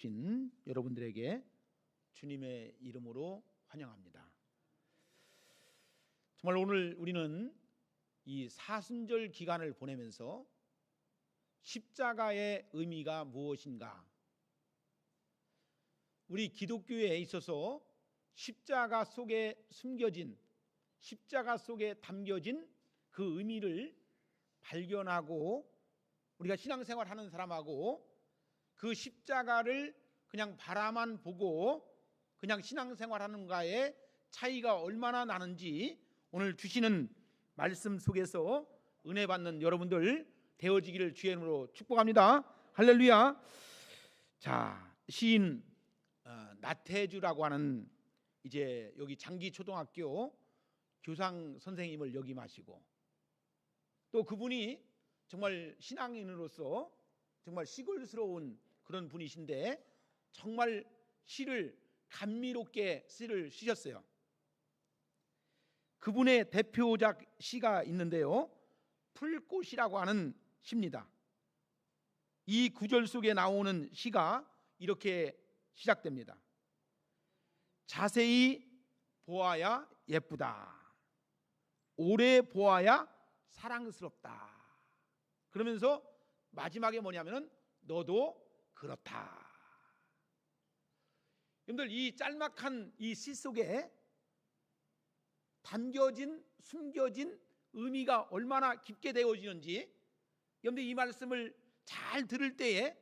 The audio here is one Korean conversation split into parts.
신 여러분들에게 주님의 이름으로 환영합니다. 정말 오늘 우리는 이 사순절 기간을 보내면서 십자가의 의미가 무엇인가, 우리 기독교에 있어서 십자가 속에 숨겨진, 십자가 속에 담겨진 그 의미를 발견하고, 우리가 신앙생활하는 사람하고 그 십자가를 그냥 바라만 보고 그냥 신앙생활하는가의 차이가 얼마나 나는지 오늘 주시는 말씀 속에서 은혜 받는 여러분들 되어지기를 주의 이름으로 축복합니다. 할렐루야. 자, 시인 나태주라고 하는 이제 여기 장기초등학교 교상 선생님을 역임하시고, 또 그분이 정말 신앙인으로서 정말 시골스러운 그런 분이신데 정말 시를 감미롭게 시를 쓰셨어요. 그분의 대표작 시가 있는데요, 풀꽃이라고 하는 시입니다. 이 구절 속에 나오는 시가 이렇게 시작됩니다. 자세히 보아야 예쁘다, 오래 보아야 사랑스럽다. 그러면서 마지막에 뭐냐면은 너도 그렇다. 여러분들, 이 짤막한 이 시 속에 담겨진, 숨겨진 의미가 얼마나 깊게 되어지는지, 여러분들 이 말씀을 잘 들을 때에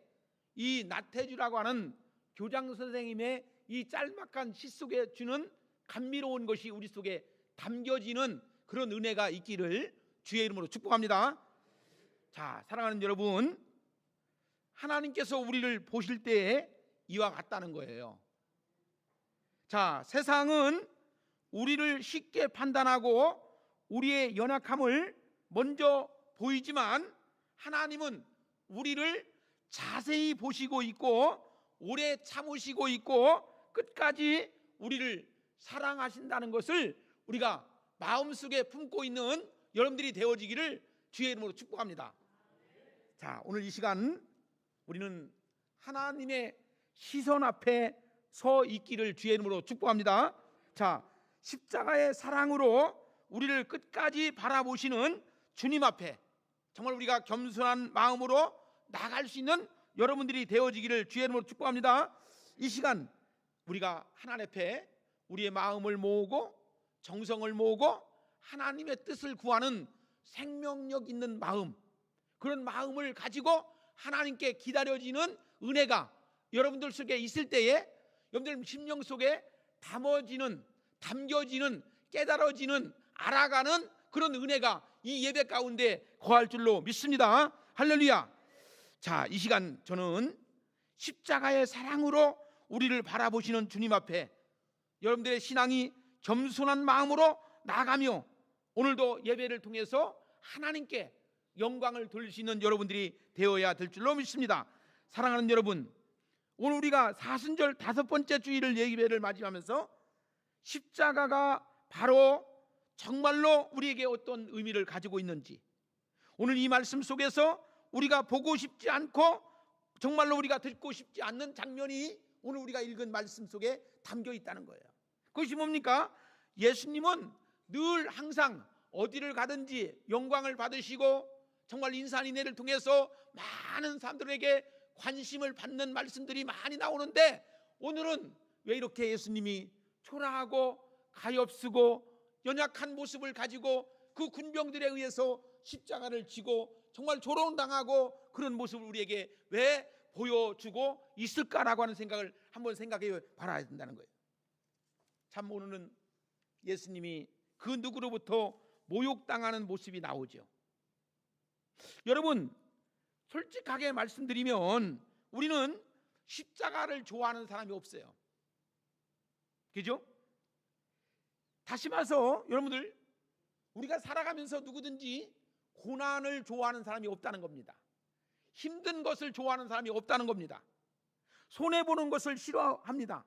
이 나태주라고 하는 교장 선생님의 이 짤막한 시 속에 주는 감미로운 것이 우리 속에 담겨지는 그런 은혜가 있기를 주의 이름으로 축복합니다. 자, 사랑하는 여러분, 하나님께서 우리를 보실 때에 이와 같다는 거예요. 자, 세상은 우리를 쉽게 판단하고 우리의 연약함을 먼저 보이지만 하나님은 우리를 자세히 보시고 있고 오래 참으시고 있고 끝까지 우리를 사랑하신다는 것을 우리가 마음속에 품고 있는 여러분들이 되어지기를 주의 이름으로 축복합니다. 자, 오늘 이 시간 우리는 하나님의 시선 앞에 서 있기를 주의 이름으로 축복합니다. 자, 십자가의 사랑으로 우리를 끝까지 바라보시는 주님 앞에 정말 우리가 겸손한 마음으로 나갈 수 있는 여러분들이 되어지기를 주의 이름으로 축복합니다. 이 시간 우리가 하나님 앞에 우리의 마음을 모으고 정성을 모으고 하나님의 뜻을 구하는 생명력 있는 마음, 그런 마음을 가지고 하나님께 기다려지는 은혜가 여러분들 속에 있을 때에 여러분들 심령 속에 담겨지는, 깨달아지는, 알아가는 그런 은혜가 이 예배 가운데 거할 줄로 믿습니다. 할렐루야. 자, 이 시간 저는 십자가의 사랑으로 우리를 바라보시는 주님 앞에 여러분들의 신앙이 겸손한 마음으로 나가며 오늘도 예배를 통해서 하나님께 영광을 돌릴 수 있는 여러분들이 되어야 될 줄로 믿습니다. 사랑하는 여러분, 오늘 우리가 사순절 5번째 주일을 예배를 맞이하면서 십자가가 바로 정말로 우리에게 어떤 의미를 가지고 있는지, 오늘 이 말씀 속에서 우리가 보고 싶지 않고 정말로 우리가 듣고 싶지 않는 장면이 오늘 우리가 읽은 말씀 속에 담겨 있다는 거예요. 그것이 뭡니까? 예수님은 늘 항상 어디를 가든지 영광을 받으시고 정말 인산인해를 통해서 많은 사람들에게 관심을 받는 말씀들이 많이 나오는데, 오늘은 왜 이렇게 예수님이 초라하고 가엾고 연약한 모습을 가지고 그 군병들에 의해서 십자가를 지고 정말 조롱당하고 그런 모습을 우리에게 왜 보여주고 있을까라고 하는 생각을 한번 생각해 봐야 된다는 거예요. 참, 오늘은 예수님이 그 누구로부터 모욕당하는 모습이 나오죠. 여러분, 솔직하게 말씀드리면 우리는 십자가를 좋아하는 사람이 없어요. 그죠? 다시 말해서 여러분들, 우리가 살아가면서 누구든지 고난을 좋아하는 사람이 없다는 겁니다. 힘든 것을 좋아하는 사람이 없다는 겁니다. 손해보는 것을 싫어합니다.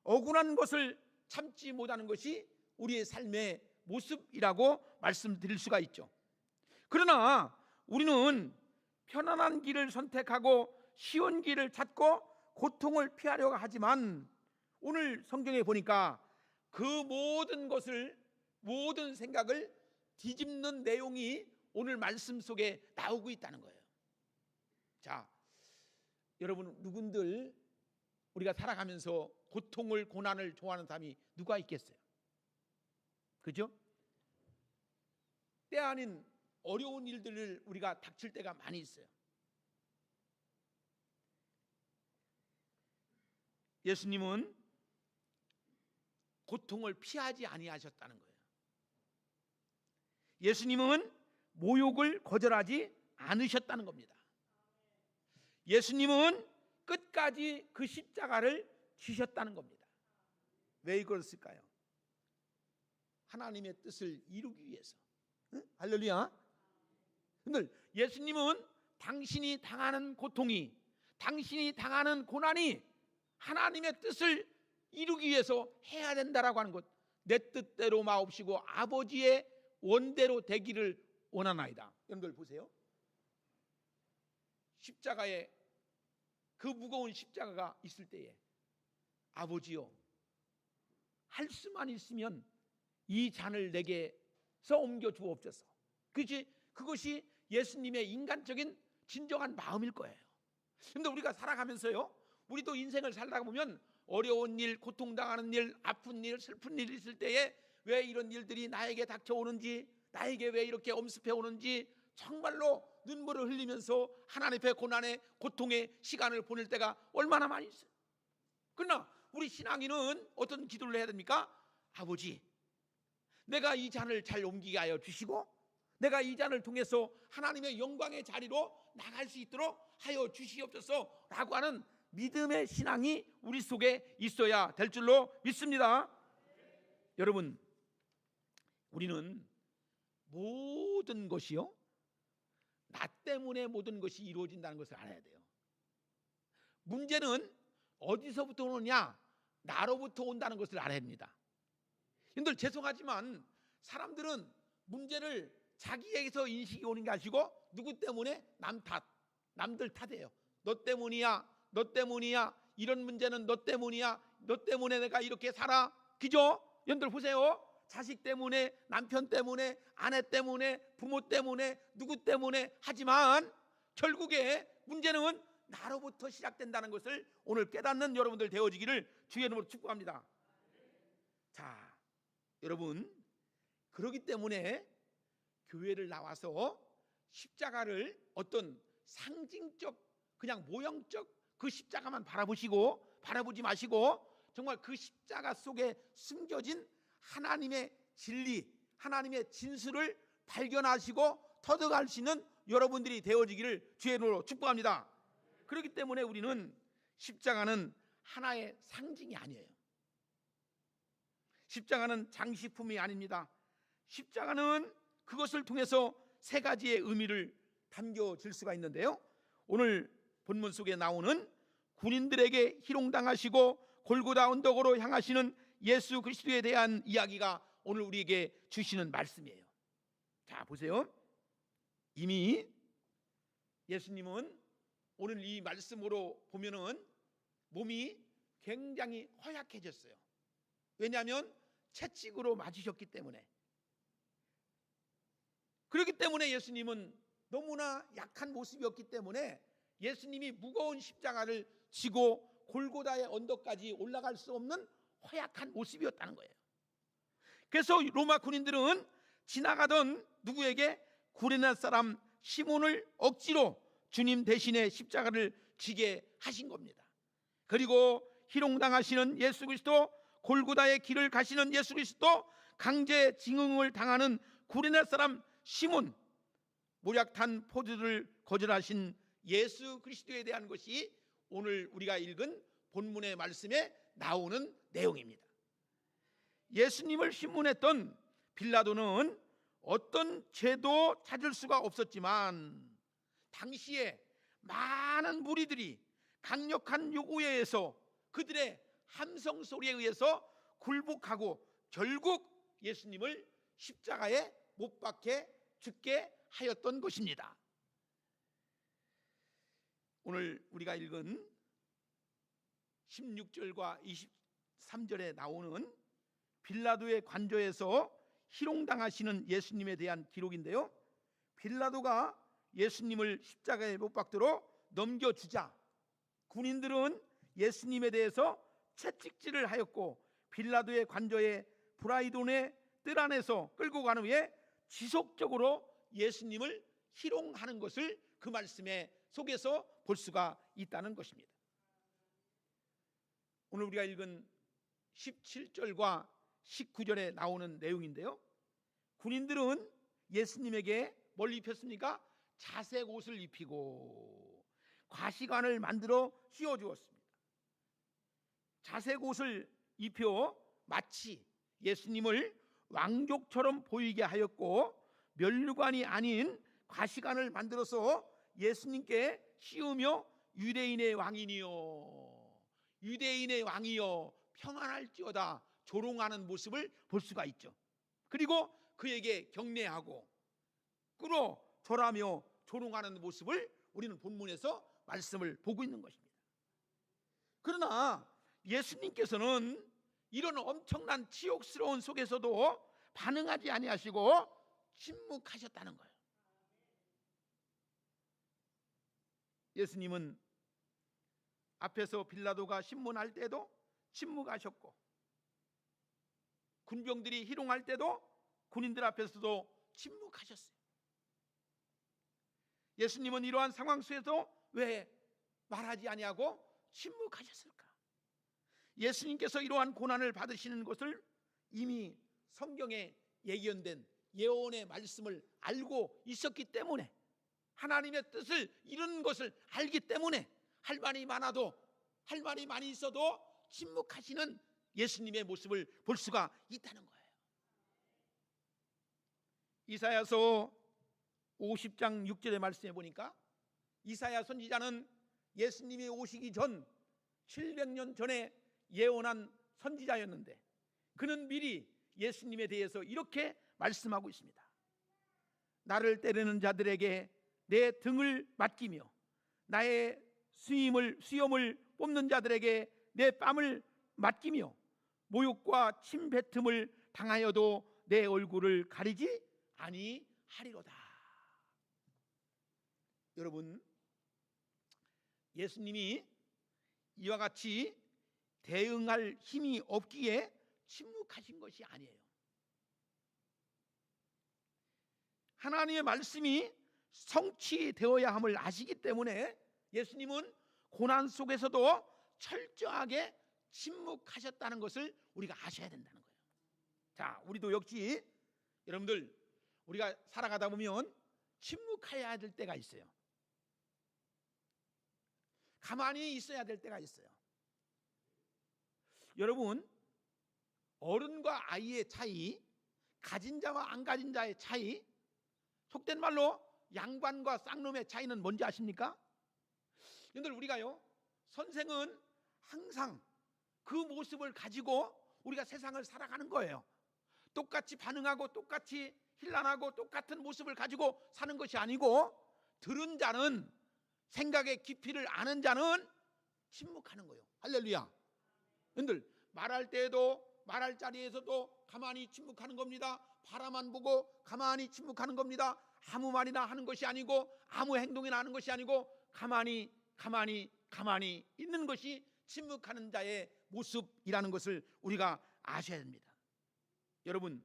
억울한 것을 참지 못하는 것이 우리의 삶의 모습이라고 말씀드릴 수가 있죠. 그러나 우리는 편안한 길을 선택하고 쉬운 길을 찾고 고통을 피하려고 하지만 오늘 성경에 보니까 그 모든 것을, 모든 생각을 뒤집는 내용이 오늘 말씀 속에 나오고 있다는 거예요. 자, 여러분, 누군들 우리가 살아가면서 고통을, 고난을 좋아하는 사람이 누가 있겠어요? 그죠? 때 아닌 어려운 일들을 우리가 닥칠 때가 많이 있어요. 예수님은 고통을 피하지 아니하셨다는 거예요. 예수님은 모욕을 거절하지 않으셨다는 겁니다. 예수님은 끝까지 그 십자가를 지셨다는 겁니다. 왜 이걸 쓸까요? 하나님의 뜻을 이루기 위해서. 응? 할렐루야. 근데 예수님은 당신이 당하는 고통이, 당신이 당하는 고난이 하나님의 뜻을 이루기 위해서 해야 된다라고 하는 것, 내 뜻대로 마옵시고 아버지의 원대로 되기를 원하나이다. 여러분들 보세요. 십자가에, 그 무거운 십자가가 있을 때에 아버지요, 할 수만 있으면 이 잔을 내게서 옮겨 주옵소서. 그것이 예수님의 인간적인 진정한 마음일 거예요. 그런데 우리가 살아가면서요, 우리도 인생을 살다가 보면 어려운 일, 고통당하는 일, 아픈 일, 슬픈 일이 있을 때에 왜 이런 일들이 나에게 닥쳐오는지, 나에게 왜 이렇게 엄습해 오는지 정말로 눈물을 흘리면서 하나님 앞에 고난의, 고통의 시간을 보낼 때가 얼마나 많이 있어요. 그러나 우리 신앙인은 어떤 기도를 해야 됩니까? 아버지, 내가 이 잔을 잘 옮기게 하여 주시고 내가 이 잔을 통해서 하나님의 영광의 자리로 나갈 수 있도록 하여 주시옵소서 라고 하는 믿음의 신앙이 우리 속에 있어야 될 줄로 믿습니다. 여러분, 우리는 모든 것이요, 나 때문에 모든 것이 이루어진다는 것을 알아야 돼요. 문제는 어디서부터 오느냐? 나로부터 온다는 것을 알아야 합니다. 여러분들, 죄송하지만 사람들은 문제를 자기에게서 인식이 오는 게 아니고 누구 때문에? 남 탓, 남들 탓이에요. 너 때문이야, 너 때문이야, 이런 문제는 너 때문이야, 너 때문에 내가 이렇게 살아. 그죠? 여러분들 보세요. 자식 때문에, 남편 때문에, 아내 때문에, 부모 때문에, 누구 때문에 하지만 결국에 문제는 나로부터 시작된다는 것을 오늘 깨닫는 여러분들 되어지기를 주의 이름으로 축복합니다. 자, 여러분, 그렇기 때문에 교회를 나와서 십자가를 어떤 상징적, 그냥 모형적 그 십자가만 바라보지 마시고 정말 그 십자가 속에 숨겨진 하나님의 진리, 하나님의 진수를 발견하시고 터득하시는 여러분들이 되어지기를 주의 이름으로 축복합니다. 그렇기 때문에 우리는 십자가는 하나의 상징이 아니에요. 십자가는 장식품이 아닙니다. 십자가는 그것을 통해서 세 가지의 의미를 담겨질 수가 있는데요, 오늘 본문 속에 나오는 군인들에게 희롱당하시고 골고다 언덕으로 향하시는 예수 그리스도에 대한 이야기가 오늘 우리에게 주시는 말씀이에요. 자, 보세요. 이미 예수님은 오늘 이 말씀으로 보면은 몸이 굉장히 허약해졌어요. 왜냐하면 채찍으로 맞으셨기 때문에. 그렇기 때문에 예수님은 너무나 약한 모습이었기 때문에 예수님이 무거운 십자가를 지고 골고다의 언덕까지 올라갈 수 없는 허약한 모습이었다는 거예요. 그래서 로마 군인들은 지나가던 누구에게? 구레네 사람 시몬을 억지로 주님 대신에 십자가를 지게 하신 겁니다. 그리고 희롱당하시는 예수 그리스도, 골고다의 길을 가시는 예수 그리스도, 강제 징용을 당하는 구레네 사람 시몬, 모략탄 포도를 거절하신 예수 그리스도에 대한 것이 오늘 우리가 읽은 본문의 말씀에 나오는 내용입니다. 예수님을 신문했던 빌라도는 어떤 죄도 찾을 수가 없었지만 당시에 많은 무리들이 강력한 요구에 의해서, 그들의 함성 소리에 의해서 굴복하고 결국 예수님을 십자가에 못 박혀 죽게 하였던 것입니다. 오늘 우리가 읽은 16절과 23절에 나오는 빌라도의 관저에서 희롱당하시는 예수님에 대한 기록인데요, 빌라도가 예수님을 십자가에 못 박도록 넘겨주자 군인들은 예수님에 대해서 채찍질을 하였고, 빌라도의 관저에 브라이돈의 뜰 안에서 끌고 간 후에 지속적으로 예수님을 희롱하는 것을 그 말씀의 속에서 볼 수가 있다는 것입니다. 오늘 우리가 읽은 17절과 19절에 나오는 내용인데요, 군인들은 예수님에게 뭘 입혔습니까? 자색 옷을 입히고 과시관을 만들어 씌워주었습니다. 자색 옷을 입혀 마치 예수님을 왕족처럼 보이게 하였고, 면류관이 아닌 과시관을 만들어서 예수님께 씌우며 유대인의 왕이니요, 유대인의 왕이여 평안할지어다 조롱하는 모습을 볼 수가 있죠. 그리고 그에게 경례하고 끌어 절하며 조롱하는 모습을 우리는 본문에서 말씀을 보고 있는 것입니다. 그러나 예수님께서는 이런 엄청난 치욕스러운 속에서도 반응하지 아니하시고 침묵하셨다는 거예요. 예수님은 앞에서 빌라도가 신문할 때도 침묵하셨고, 군병들이 희롱할 때도 군인들 앞에서도 침묵하셨어요. 예수님은 이러한 상황 속에서 왜 말하지 아니하고 침묵하셨을까? 예수님께서 이러한 고난을 받으시는 것을 이미 성경에 예견된 예언의 말씀을 알고 있었기 때문에, 하나님의 뜻을 이루는 것을 알기 때문에 할 말이 많아도, 할 말이 많이 있어도 침묵하시는 예수님의 모습을 볼 수가 있다는 거예요. 이사야서 50장 6절의 말씀에 보니까 이사야 선지자는 예수님이 오시기 전 700년 전에 예언한 선지자였는데, 그는 미리 예수님에 대해서 이렇게 말씀하고 있습니다. 나를 때리는 자들에게 내 등을 맡기며 나의 수염을 뽑는 자들에게 내 뺨을 맡기며 모욕과 침뱉음을 당하여도 내 얼굴을 가리지 아니하리로다. 여러분, 예수님이 이와 같이 대응할 힘이 없기에 침묵하신 것이 아니에요. 하나님의 말씀이 성취되어야 함을 아시기 때문에 예수님은 고난 속에서도 철저하게 침묵하셨다는 것을 우리가 아셔야 된다는 거예요. 자, 우리도 역시 여러분들, 우리가 살아가다 보면 침묵해야 될 때가 있어요. 가만히 있어야 될 때가 있어요. 여러분, 어른과 아이의 차이, 가진 자와 안 가진 자의 차이, 속된 말로 양반과 쌍놈의 차이는 뭔지 아십니까? 여러분들, 우리가요, 선생은 항상 그 모습을 가지고 우리가 세상을 살아가는 거예요. 똑같이 반응하고 똑같이 힐난하고 똑같은 모습을 가지고 사는 것이 아니고, 들은 자는, 생각의 깊이를 아는 자는 침묵하는 거예요. 할렐루야. 여러분들, 말할 때에도 말할 자리에서도 가만히 침묵하는 겁니다. 바라만 보고 가만히 침묵하는 겁니다. 아무 말이나 하는 것이 아니고 아무 행동이나 하는 것이 아니고 가만히 있는 것이 침묵하는 자의 모습이라는 것을 우리가 아셔야 됩니다. 여러분,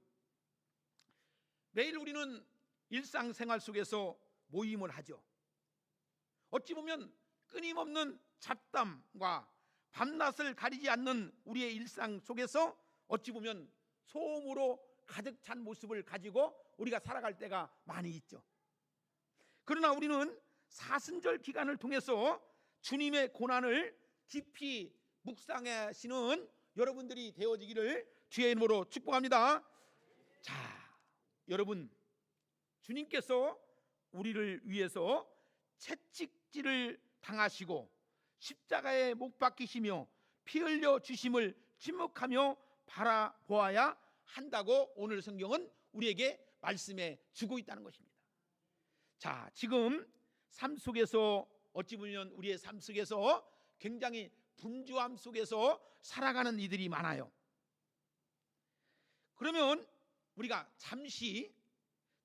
매일 우리는 일상생활 속에서 모임을 하죠. 어찌 보면 끊임없는 잡담과 밤낮을 가리지 않는 우리의 일상 속에서 어찌 보면 소음으로 가득 찬 모습을 가지고 우리가 살아갈 때가 많이 있죠. 그러나 우리는 사순절 기간을 통해서 주님의 고난을 깊이 묵상하시는 여러분들이 되어지기를 주의 이름으로 축복합니다. 자, 여러분, 주님께서 우리를 위해서 채찍질을 당하시고 십자가에 못 박히시며 피 흘려 주심을 침묵하며 바라보아야 한다고 오늘 성경은 우리에게 말씀해 주고 있다는 것입니다. 자, 지금 삶 속에서 어찌 보면 우리의 삶 속에서 굉장히 분주함 속에서 살아가는 이들이 많아요. 그러면 우리가 잠시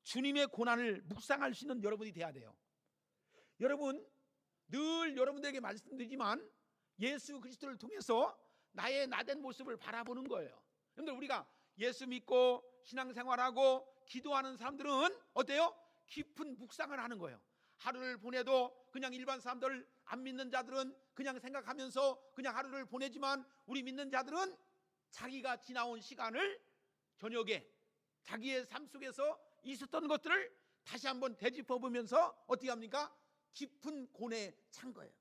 주님의 고난을 묵상할 수 있는 여러분이 돼야 돼요. 여러분, 늘 여러분들에게 말씀드리지만 예수 그리스도를 통해서 나의 나된 모습을 바라보는 거예요. 여러분들, 우리가 예수 믿고 신앙생활하고 기도하는 사람들은 어때요? 깊은 묵상을 하는 거예요. 하루를 보내도 그냥 일반 사람들, 안 믿는 자들은 그냥 생각하면서 그냥 하루를 보내지만, 우리 믿는 자들은 자기가 지나온 시간을 저녁에 자기의 삶 속에서 있었던 것들을 다시 한번 되짚어보면서 어떻게 합니까? 깊은 고뇌에 찬 거예요.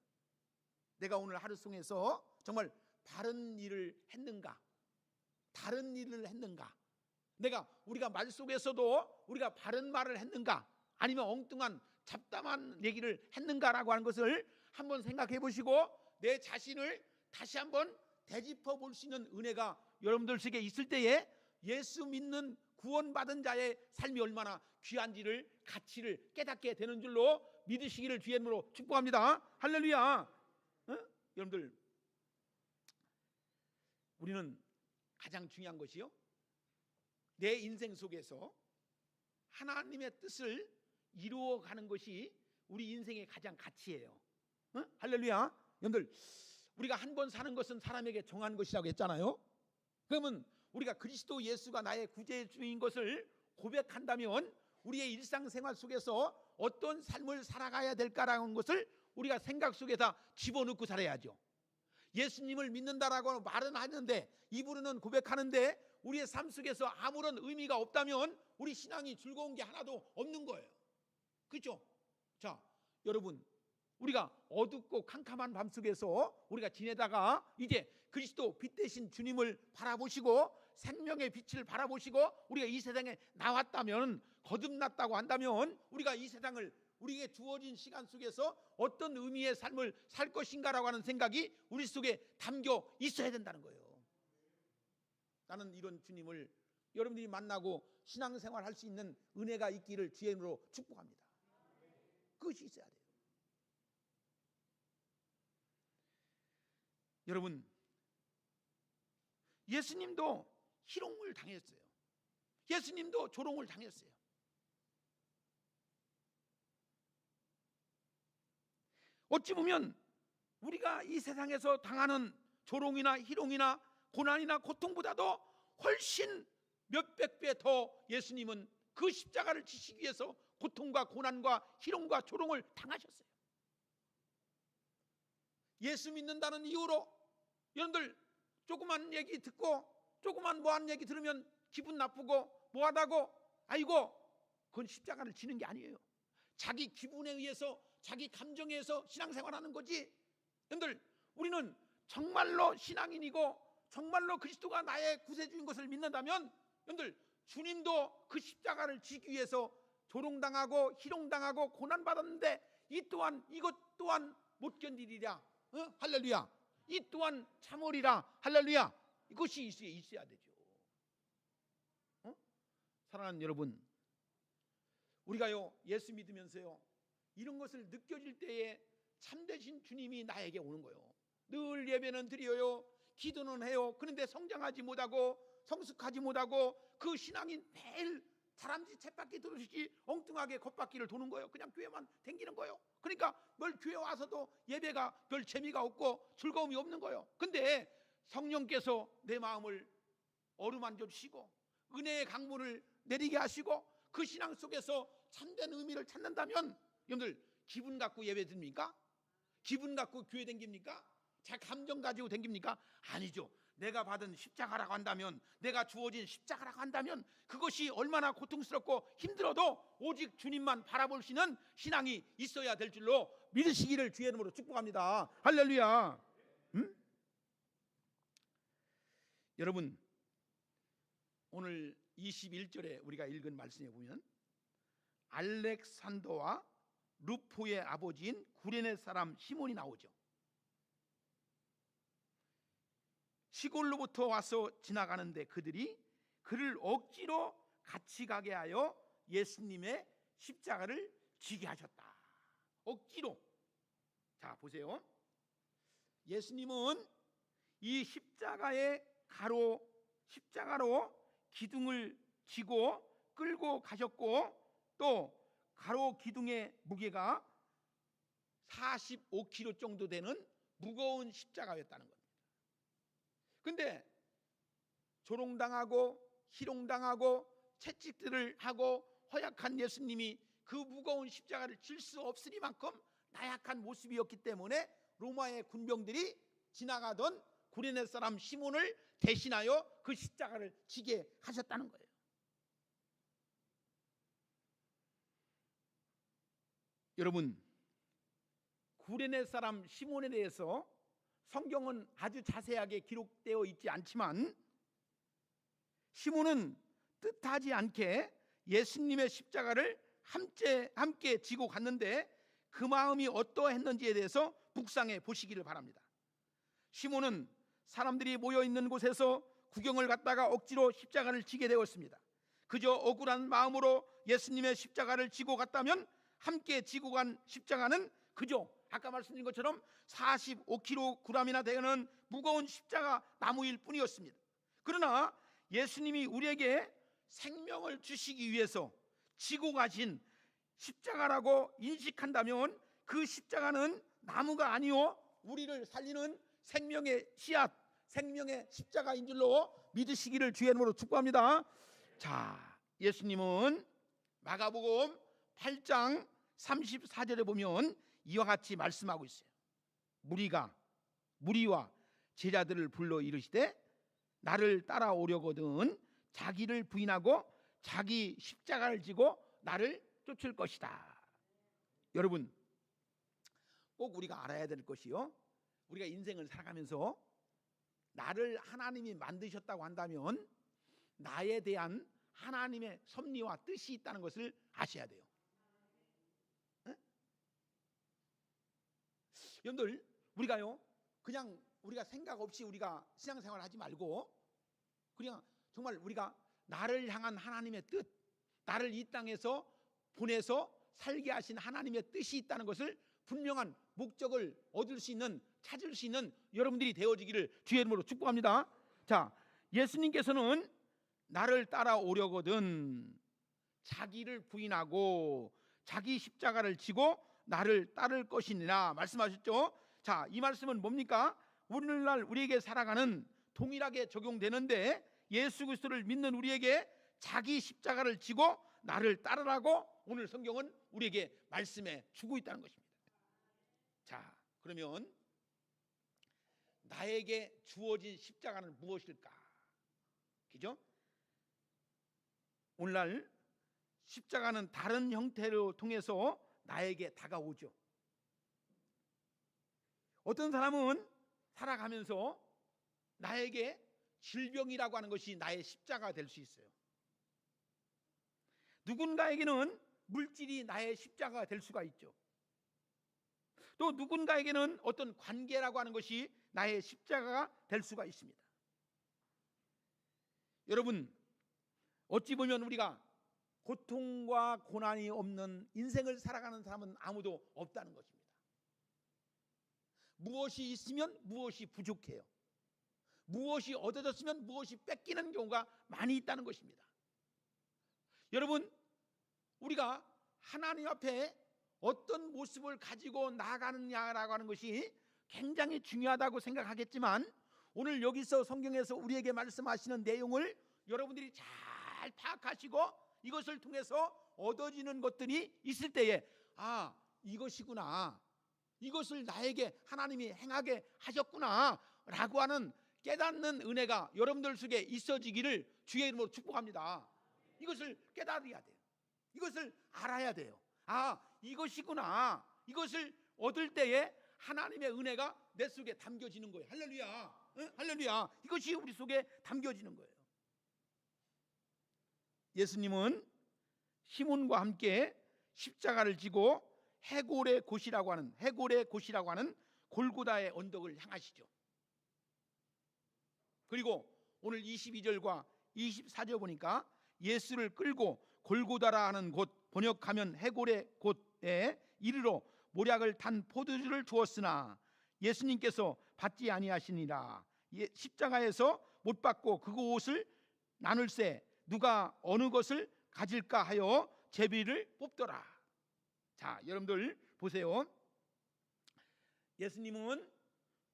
내가 오늘 하루 속에서 정말 바른 일을 했는가? 다른 일을 했는가? 우리가 말 속에서도 우리가 바른 말을 했는가? 아니면 엉뚱한 잡담한 얘기를 했는가라고 하는 것을 한번 생각해 보시고 내 자신을 다시 한번 되짚어 볼 수 있는 은혜가 여러분들에게 있을 때에 예수 믿는 구원받은 자의 삶이 얼마나 귀한지를, 가치를 깨닫게 되는 줄로 믿으시기를 주의 이름으로 축복합니다. 할렐루야. 여러분들, 우리는 가장 중요한 것이요, 내 인생 속에서 하나님의 뜻을 이루어가는 것이 우리 인생의 가장 가치예요. 할렐루야. 여러분들, 우리가 한 번 사는 것은 사람에게 정한 것이라고 했잖아요. 그러면 우리가 그리스도 예수가 나의 구주인 것을 고백한다면 우리의 일상생활 속에서 어떤 삶을 살아가야 될까라는 것을 우리가 생각 속에 다 집어넣고 살아야죠. 예수님을 믿는다라고 말은 하는데, 입으로는 고백하는데 우리의 삶 속에서 아무런 의미가 없다면 우리 신앙이 즐거운 게 하나도 없는 거예요. 그렇죠? 자, 여러분, 우리가 어둡고 캄캄한 밤 속에서 우리가 지내다가 이제 그리스도 빛 대신 주님을 바라보시고 생명의 빛을 바라보시고 우리가 이 세상에 나왔다면, 거듭났다고 한다면 우리가 이 세상을, 우리에게 주어진 시간 속에서 어떤 의미의 삶을 살 것인가라고 하는 생각이 우리 속에 담겨 있어야 된다는 거예요. 나는 이런 주님을 여러분들이 만나고 신앙생활 할 수 있는 은혜가 있기를 주의 이름으로 축복합니다. 그것이 있어야 돼요. 여러분, 예수님도 희롱을 당했어요. 예수님도 조롱을 당했어요. 어찌 보면 우리가 이 세상에서 당하는 조롱이나 희롱이나 고난이나 고통보다도 훨씬 몇백 배 더 예수님은 그 십자가를 지시기 위해서 고통과 고난과 희롱과 조롱을 당하셨어요. 예수 믿는다는 이유로 여러분들 조그만 얘기 듣고 조그만 뭐하는 얘기 들으면 기분 나쁘고 뭐하다고, 아이고, 그건 십자가를 지는 게 아니에요. 자기 기분에 의해서, 자기 감정에 의해서 신앙생활하는 거지. 여러분들, 우리는 정말로 신앙인이고 정말로 그리스도가 나의 구세주인 것을 믿는다면, 여러분들, 주님도 그 십자가를 지기 위해서 조롱당하고 희롱당하고 고난받았는데 이것 또한 못 견디리라. 할렐루야. 이 또한 참으리라. 할렐루야. 이것이 있어야 되죠. 사랑하는 여러분, 우리가요, 예수 믿으면서요, 이런 것을 느껴질 때에 참되신 주님이 나에게 오는 거예요. 늘 예배는 드려요, 기도는 해요. 그런데 성장하지 못하고 성숙하지 못하고 그 신앙이 매일 다람쥐 쳇바퀴 도듯이 엉뚱하게 겉바퀴를 도는 거예요. 그냥 교회만 댕기는 거예요. 그러니까 뭘 교회 와서도 예배가 별 재미가 없고 즐거움이 없는 거예요. 근데 성령께서 내 마음을 어루만져 주시고 은혜의 강물을 내리게 하시고 그 신앙 속에서 참된 의미를 찾는다면, 여러분들, 기분 갖고 예배 드립니까? 기분 갖고 교회 댕깁니까? 자, 감정 가지고 댕깁니까? 아니죠. 내가 받은 십자가라고 한다면, 내가 주어진 십자가라고 한다면 그것이 얼마나 고통스럽고 힘들어도 오직 주님만 바라볼 수 있는 신앙이 있어야 될 줄로 믿으시기를 주의 이름으로 축복합니다. 할렐루야. 여러분, 오늘 21절에 우리가 읽은 말씀에 보면 알렉산더와 루포의 아버지인 구레네 사람 시몬이 나오죠. 시골로부터 와서 지나가는데 그들이 그를 억지로 같이 가게 하여 예수님의 십자가를 지게 하셨다. 억지로. 자, 보세요. 예수님은 이 십자가로 기둥을 지고 끌고 가셨고, 또 가로 기둥의 무게가 45kg 정도 되는 무거운 십자가였다는 겁니다. 근데 조롱당하고 희롱당하고 채찍질을 하고 허약한 예수님이 그 무거운 십자가를 질 수 없으리만큼 나약한 모습이었기 때문에 로마의 군병들이 지나가던 구레네 사람 시몬을 대신하여 그 십자가를 지게 하셨다는 거예요. 여러분, 구레네 사람 시몬에 대해서 성경은 아주 자세하게 기록되어 있지 않지만, 시몬은 뜻하지 않게 예수님의 십자가를 함께 지고 갔는데 그 마음이 어떠했는지에 대해서 묵상해 보시기를 바랍니다. 시몬은 사람들이 모여 있는 곳에서 구경을 갔다가 억지로 십자가를 지게 되었습니다. 그저 억울한 마음으로 예수님의 십자가를 지고 갔다면 함께 지고 간 십자가는 그저 아까 말씀드린 것처럼 45kg이나 되는 무거운 십자가 나무일 뿐이었습니다. 그러나 예수님이 우리에게 생명을 주시기 위해서 지고 가신 십자가라고 인식한다면 그 십자가는 나무가 아니요 우리를 살리는 생명의 씨앗, 생명의 십자가인 줄로 믿으시기를 주의 이름으로 축복합니다. 자, 예수님은 마가복음 8장 34절에 보면 이와 같이 말씀하고 있어요. 무리와 제자들을 불러 이르시되 나를 따라오려거든 자기를 부인하고 자기 십자가를 지고 나를 쫓을 것이다. 여러분, 꼭 우리가 알아야 될 것이요, 우리가 인생을 살아가면서 나를 하나님이 만드셨다고 한다면 나에 대한 하나님의 섭리와 뜻이 있다는 것을 아셔야 돼요. 여러분들, 우리가요 그냥 우리가 생각 없이 우리가 신앙생활 하지 말고 그냥 정말 우리가 나를 향한 하나님의 뜻, 나를 이 땅에서 보내서 살게 하신 하나님의 뜻이 있다는 것을 분명한 목적을 얻을 수 있는, 찾을 수 있는 여러분들이 되어지기를 주의 이름으로 축복합니다. 자, 예수님께서는 나를 따라오려거든 자기를 부인하고 자기 십자가를 지고 나를 따를 것이니라 말씀하셨죠. 자, 이 말씀은 뭡니까? 오늘날 우리에게 살아가는 동일하게 적용되는데, 예수 그리스도를 믿는 우리에게 자기 십자가를 지고 나를 따르라고 오늘 성경은 우리에게 말씀해 주고 있다는 것입니다. 자, 그러면 나에게 주어진 십자가는 무엇일까? 그죠? 오늘날 십자가는 다른 형태로 통해서 나에게 다가오죠. 어떤 사람은 살아가면서 나에게 질병이라고 하는 것이 나의 십자가가 될 수 있어요. 누군가에게는 물질이 나의 십자가가 될 수가 있죠. 또 누군가에게는 어떤 관계라고 하는 것이 나의 십자가가 될 수가 있습니다. 여러분, 어찌 보면 우리가 고통과 고난이 없는 인생을 살아가는 사람은 아무도 없다는 것입니다. 무엇이 있으면 무엇이 부족해요. 무엇이 얻어졌으면 무엇이 뺏기는 경우가 많이 있다는 것입니다. 여러분, 우리가 하나님 앞에 어떤 모습을 가지고 나아가느냐라고 하는 것이 굉장히 중요하다고 생각하겠지만, 오늘 여기서 성경에서 우리에게 말씀하시는 내용을 여러분들이 잘 파악하시고 이것을 통해서 얻어지는 것들이 있을 때에 이것이구나, 이것을 나에게 하나님이 행하게 하셨구나 라고 하는 깨닫는 은혜가 여러분들 속에 있어지기를 주의 이름으로 축복합니다. 이것을 깨달아야 돼요. 이것을 알아야 돼요. 이것이구나. 이것을 얻을 때에 하나님의 은혜가 내 속에 담겨지는 거예요. 할렐루야. 할렐루야. 이것이 우리 속에 담겨지는 거예요. 예수님은 시몬과 함께 십자가를 지고 해골의 곳이라고 하는 골고다의 언덕을 향하시죠. 그리고 오늘 22절과 24절 보니까 예수를 끌고 골고다라 하는 곳, 번역하면 해골의 곳에 이르러 모략을 탄 포도주를 주었으나 예수님께서 받지 아니하시니라. 십자가에서 못 받고 그 옷을 나눌세 누가 어느 것을 가질까 하여 제비를 뽑더라. 자, 여러분들 보세요. 예수님은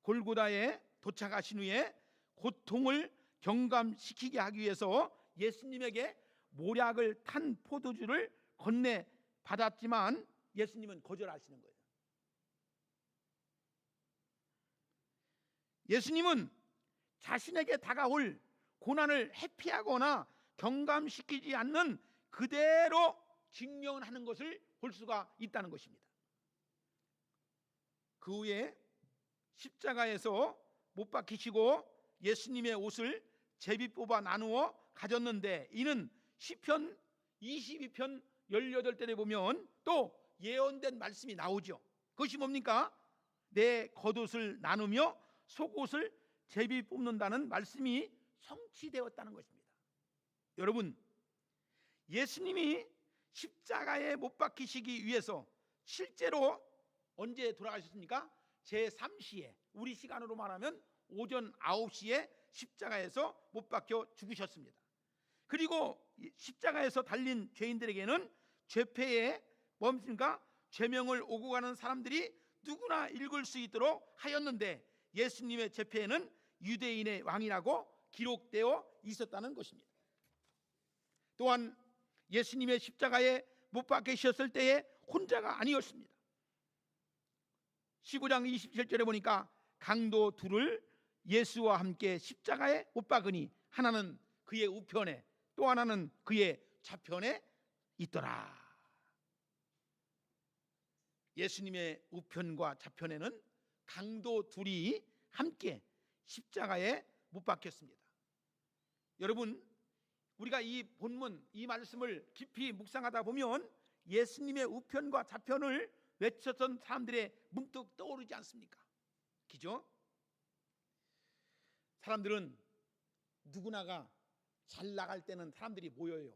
골고다에 도착하신 후에 고통을 경감시키게 하기 위해서 예수님에게 모략을 탄 포도주를 건네 받았지만 예수님은 거절하시는 거예요. 예수님은 자신에게 다가올 고난을 회피하거나 경감시키지 않는 그대로 직면하는 것을 볼 수가 있다는 것입니다. 그 후에 십자가에서 못 박히시고 예수님의 옷을 제비 뽑아 나누어 가졌는데, 이는 시편 22편 18절에 보면 또 예언된 말씀이 나오죠. 그것이 뭡니까? 내 겉옷을 나누며 속옷을 제비 뽑는다는 말씀이 성취되었다는 것입니다. 여러분, 예수님이 십자가에 못 박히시기 위해서 실제로 언제 돌아가셨습니까? 제3시에, 우리 시간으로 말하면 오전 9시에 십자가에서 못 박혀 죽으셨습니다. 그리고 십자가에서 달린 죄인들에게는 죄패에 뭡니까? 죄명을 오고 가는 사람들이 누구나 읽을 수 있도록 하였는데, 예수님의 죄패에는 유대인의 왕이라고 기록되어 있었다는 것입니다. 또한 예수님의 십자가에 못 박히셨을 때에 혼자가 아니었습니다. 19장 27절에 보니까 강도 둘을 예수와 함께 십자가에 못 박으니 하나는 그의 우편에 또 하나는 그의 좌편에 있더라. 예수님의 우편과 좌편에는 강도 둘이 함께 십자가에 못 박혔습니다. 여러분, 우리가 이 본문, 이 말씀을 깊이 묵상하다 보면 예수님의 우편과 좌편을 외쳤던 사람들의 문득 떠오르지 않습니까? 그죠? 사람들은 누구나가 잘 나갈 때는 사람들이 모여요.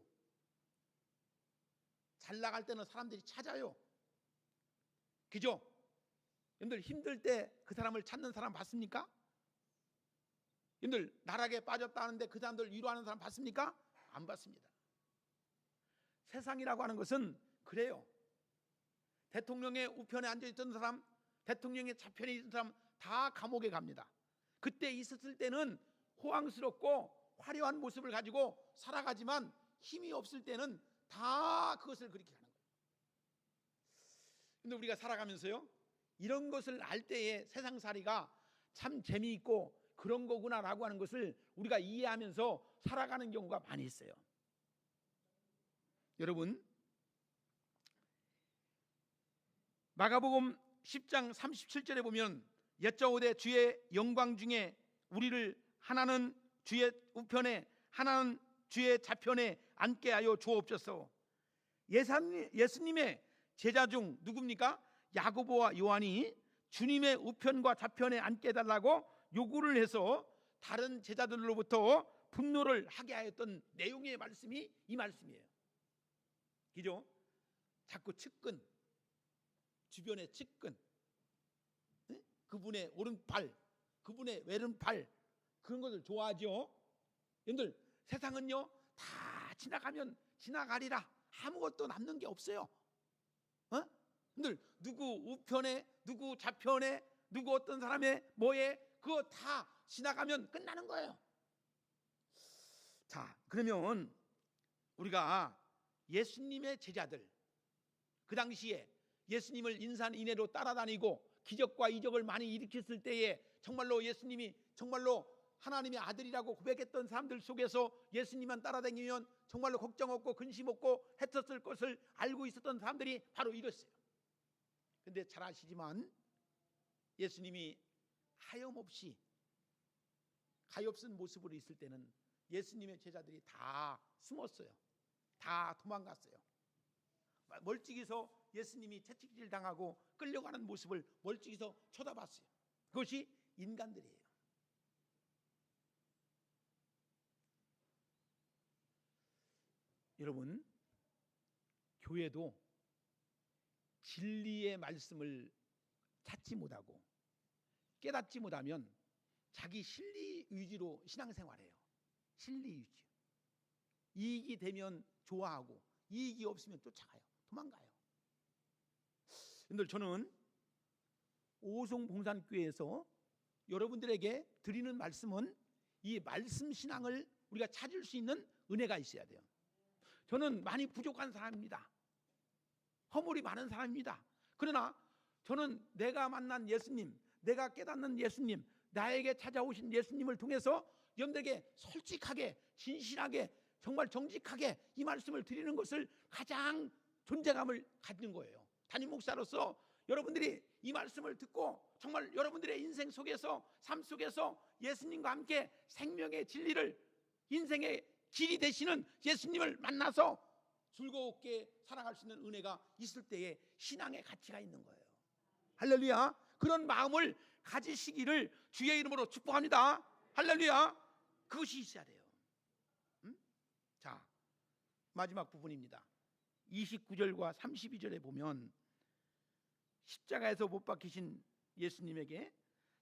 잘 나갈 때는 사람들이 찾아요. 그죠? 여러분들 힘들 때 그 사람을 찾는 사람 봤습니까? 여러분들 나락에 빠졌다는데 그 사람들 위로하는 사람 봤습니까? 안 봤습니다. 세상이라고 하는 것은 그래요. 대통령의 우편에 앉아있던 사람, 대통령의 좌편에 있던 사람 다 감옥에 갑니다. 그때 있었을 때는 호황스럽고 화려한 모습을 가지고 살아가지만 힘이 없을 때는 다 그것을 그렇게 하는 거예요. 근데 우리가 살아가면서요, 이런 것을 알 때에 세상살이가 참 재미있고 그런 거구나라고 하는 것을 우리가 이해하면서 살아가는 경우가 많이 있어요. 여러분, 마가복음 10장 37절에 보면 여짜오되 주의 영광 중에 우리를 하나는 주의 우편에 하나는 주의 좌편에 앉게 하여 주옵소서. 예수님의 제자 중 누굽니까? 야고보와 요한이 주님의 우편과 좌편에 앉게 해달라고 요구를 해서 다른 제자들로부터 분노를 하게 하였던 내용의 말씀이 이 말씀이에요. 그죠? 자꾸 측근, 주변의 측근, 그분의 오른팔, 그분의 왼팔, 그런 것을 좋아하죠. 여러분들, 세상은요 다 지나가면 지나가리라. 아무것도 남는 게 없어요. 여러분들, 누구 우편에, 누구 좌편에, 누구 어떤 사람의 뭐에, 그거 다 지나가면 끝나는 거예요. 자, 그러면 우리가 예수님의 제자들, 그 당시에 예수님을 인산인해로 따라다니고 기적과 이적을 많이 일으켰을 때에 정말로 예수님이 정말로 하나님의 아들이라고 고백했던 사람들 속에서 예수님만 따라다니면 정말로 걱정 없고 근심 없고 했었을 것을 알고 있었던 사람들이 바로 이랬어요. 근데 잘 아시지만 예수님이 하염없이 가엾은 모습으로 있을 때는 예수님의 제자들이 다 숨었어요. 다 도망갔어요. 멀찍이서 예수님이 채찍질 당하고 끌려가는 모습을 멀찍이서 쳐다봤어요. 그것이 인간들이에요. 여러분, 교회도 진리의 말씀을 찾지 못하고 깨닫지 못하면 자기 실리 위주로 신앙생활해요. 실리 위주. 이익이 되면 좋아하고 이익이 없으면 쫓아가요. 도망가요. 근데 저는 오송봉산교회에서 여러분들에게 드리는 말씀은 이 말씀 신앙을 우리가 찾을 수 있는 은혜가 있어야 돼요. 저는 많이 부족한 사람입니다. 허물이 많은 사람입니다. 그러나 저는 내가 만난 예수님, 내가 깨닫는 예수님, 나에게 찾아오신 예수님을 통해서 여러분들에게 솔직하게, 진실하게, 정말 정직하게 이 말씀을 드리는 것을 가장 존재감을 갖는 거예요. 담임 목사로서 여러분들이 이 말씀을 듣고 정말 여러분들의 인생 속에서, 삶 속에서 예수님과 함께 생명의 진리를, 인생의 길이 되시는 예수님을 만나서 즐겁게 살아갈 수 있는 은혜가 있을 때에 신앙의 가치가 있는 거예요. 할렐루야. 그런 마음을 가지시기를 주의 이름으로 축복합니다. 할렐루야. 그것이 있어야 돼요. 자, 마지막 부분입니다. 29절과 32절에 보면 십자가에서 못 박히신 예수님에게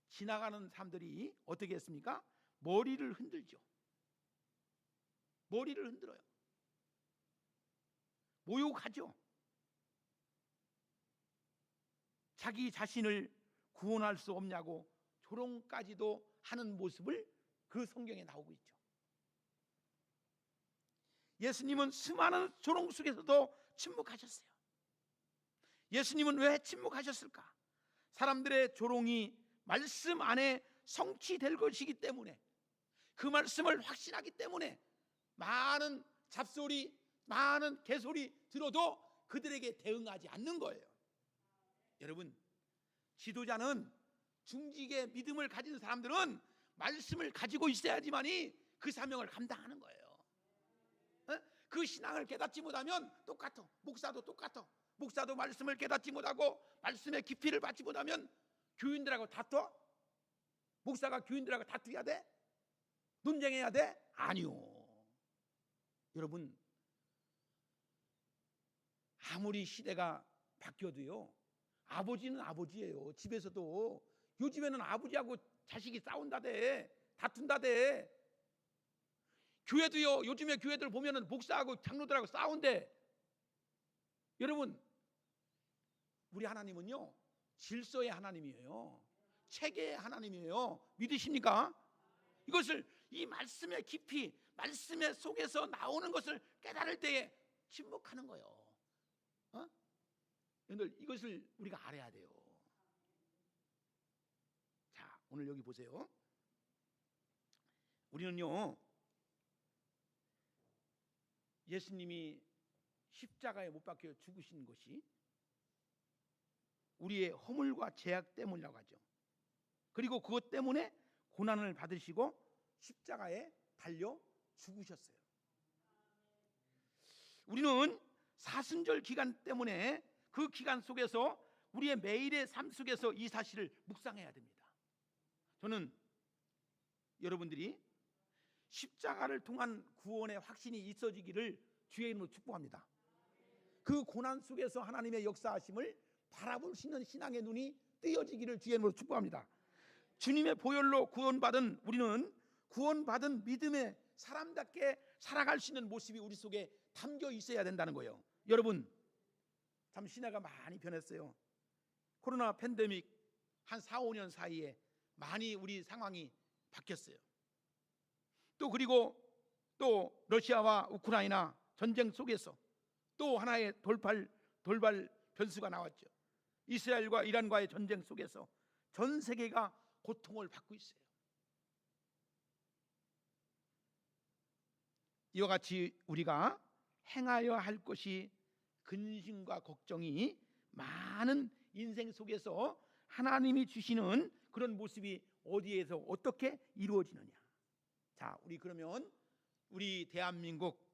지나가는 사람들이 어떻게 했습니까? 머리를 흔들죠. 머리를 흔들어요. 모욕하죠. 자기 자신을 구원할 수 없냐고 조롱까지도 하는 모습을 그 성경에 나오고 있죠. 예수님은 수많은 조롱 속에서도 침묵하셨어요. 예수님은 왜 침묵하셨을까? 사람들의 조롱이 말씀 안에 성취될 것이기 때문에, 그 말씀을 확신하기 때문에 많은 잡소리, 많은 개소리 들어도 그들에게 대응하지 않는 거예요. 여러분, 지도자는, 중직의 믿음을 가진 사람들은 말씀을 가지고 있어야지만이 그 사명을 감당하는 거예요. 그 신앙을 깨닫지 못하면 똑같아. 목사도 똑같아. 목사도 말씀을 깨닫지 못하고 말씀의 깊이를 받지 못하면 교인들하고 다퉈? 목사가 교인들하고 다투어야 돼? 논쟁해야 돼? 아니요. 여러분, 아무리 시대가 바뀌어도요, 아버지는 아버지예요. 집에서도 요즘에는 아버지하고 자식이 싸운다대, 다툰다대. 교회도요, 요즘에 교회들 보면은 목사하고 장로들하고 싸운대. 여러분, 우리 하나님은요 질서의 하나님이에요. 체계의 하나님이에요. 믿으십니까? 이것을, 이 말씀의 깊이, 말씀의 속에서 나오는 것을 깨달을 때에 침묵하는 거예요. 여러분들, 이것을 우리가 알아야 돼요. 자, 오늘 여기 보세요. 우리는요, 예수님이 십자가에 못 박혀 죽으신 것이 우리의 허물과 죄악 때문이라고 하죠. 그리고 그것 때문에 고난을 받으시고 십자가에 달려 죽으셨어요. 우리는 사순절 기간 때문에 그 기간 속에서 우리의 매일의 삶 속에서 이 사실을 묵상해야 됩니다. 저는 여러분들이 십자가를 통한 구원의 확신이 있어지기를 주의 이름으로 축복합니다. 그 고난 속에서 하나님의 역사하심을 바라볼 수 있는 신앙의 눈이 뜨여지기를 주의 이름으로 축복합니다. 주님의 보혈로 구원받은 우리는 구원받은 믿음의 사람답게 살아갈 수 있는 모습이 우리 속에 담겨 있어야 된다는 거예요. 여러분, 참 시대가 많이 변했어요. 코로나 팬데믹 한 4, 5년 사이에 많이 우리 상황이 바뀌었어요. 또 그리고 또 러시아와 우크라이나 전쟁 속에서 또 하나의 돌발 변수가 나왔죠. 이스라엘과 이란과의 전쟁 속에서 전 세계가 고통을 받고 있어요. 이와 같이 우리가 행하여 할 것이 근심과 걱정이 많은 인생 속에서 하나님이 주시는 그런 모습이 어디에서 어떻게 이루어지느냐. 자, 우리 그러면 우리 대한민국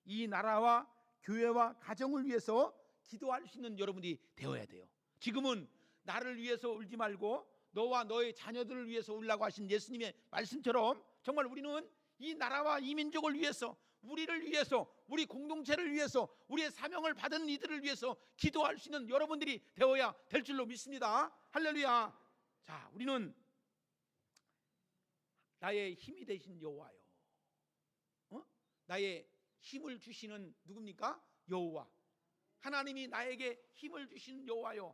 이 나라와 교회와 가정을 위해서 기도할 수 있는 여러분이 되어야 돼요. 지금은 나를 위해서 울지 말고 너와 너의 자녀들을 위해서 울라고 하신 예수님의 말씀처럼 정말 우리는 이 나라와 이 민족을 위해서, 우리를 위해서, 우리 공동체를 위해서, 우리의 사명을 받은 이들을 위해서 기도할 수 있는 여러분들이 되어야 될 줄로 믿습니다. 할렐루야. 자, 우리는 나의 힘이 되신 여호와요. 나의 힘을 주시는 누굽니까? 여호와. 하나님이 나에게 힘을 주신 여호와요.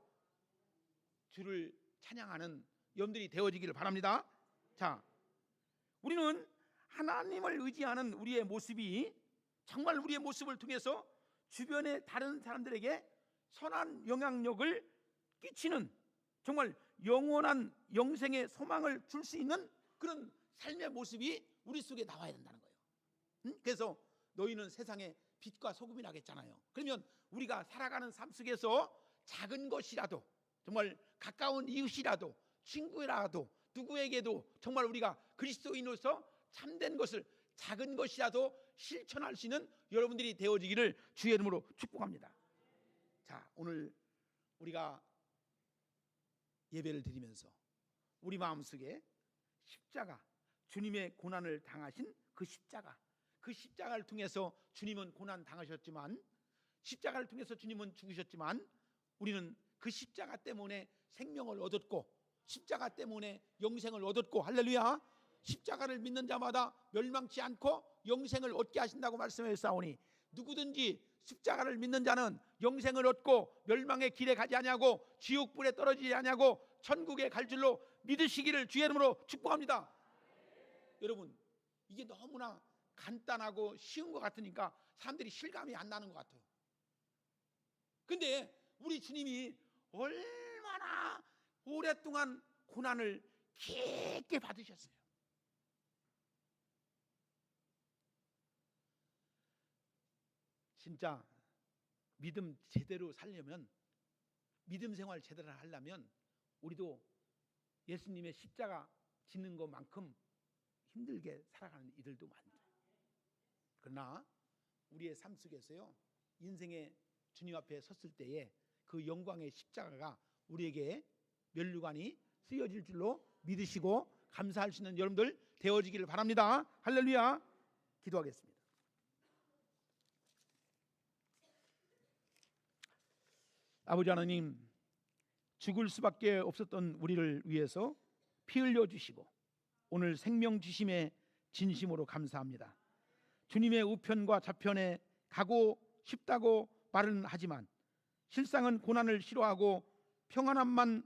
주를 찬양하는 여러분들이 되어지기를 바랍니다. 자, 우리는 하나님을 의지하는 우리의 모습이 정말 우리의 모습을 통해서 주변의 다른 사람들에게 선한 영향력을 끼치는, 정말 영원한 영생의 소망을 줄 수 있는 그런 삶의 모습이 우리 속에 나와야 된다는 거예요. 그래서 너희는 세상의 빛과 소금이라고 했잖아요. 그러면 우리가 살아가는 삶 속에서 작은 것이라도, 정말 가까운 이웃이라도, 친구라도, 누구에게도 정말 우리가 그리스도인으로서 참된 것을, 작은 것이라도 실천할 수 있는 여러분들이 되어지기를 주의 이름으로 축복합니다. 자, 오늘 우리가 예배를 드리면서 우리 마음속에 십자가, 주님의 고난을 당하신 그 십자가를 통해서 주님은 고난 당하셨지만, 십자가를 통해서 주님은 죽으셨지만, 우리는 그 십자가 때문에 생명을 얻었고, 십자가 때문에 영생을 얻었고, 할렐루야. 십자가를 믿는 자마다 멸망치 않고 영생을 얻게 하신다고 말씀하셨사오니, 누구든지 십자가를 믿는 자는 영생을 얻고 멸망의 길에 가지 아니하고 지옥불에 떨어지지 아니하고 천국에 갈 줄로 믿으시기를 주의 이름으로 축복합니다. 여러분, 이게 너무나 간단하고 쉬운 것 같으니까 사람들이 실감이 안 나는 것 같아요. 근데 우리 주님이 얼마나 오랫동안 고난을 깊게 받으셨어요. 진짜 믿음 제대로 살려면, 믿음 생활 제대로 하려면 우리도 예수님의 십자가 짓는 것만큼 힘들게 살아가는 이들도 많죠. 그러나 우리의 삶 속에서요, 인생의 주님 앞에 섰을 때에 그 영광의 십자가가 우리에게 면류관이 쓰여질 줄로 믿으시고 감사할 수 있는 여러분들 되어지기를 바랍니다. 할렐루야. 기도하겠습니다. 아버지 하나님, 죽을 수밖에 없었던 우리를 위해서 피 흘려 주시고 오늘 생명 주심에 진심으로 감사합니다. 주님의 우편과 좌편에 가고 싶다고 말은 하지만 실상은 고난을 싫어하고 평안함만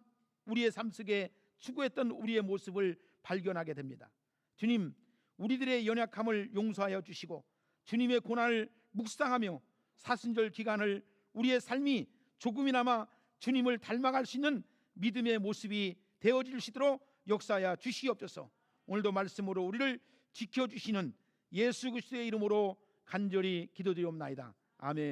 우리의 삶 속에 추구했던 우리의 모습을 발견하게 됩니다. 주님, 우리들의 연약함을 용서하여 주시고 주님의 고난을 묵상하며 사순절 기간을 우리의 삶이 조금이나마 주님을 닮아갈 수 있는 믿음의 모습이 되어질 수 있도록 역사하여 주시옵소서. 오늘도 말씀으로 우리를 지켜주시는 예수 그리스도의 이름으로 간절히 기도드리옵나이다. 아멘.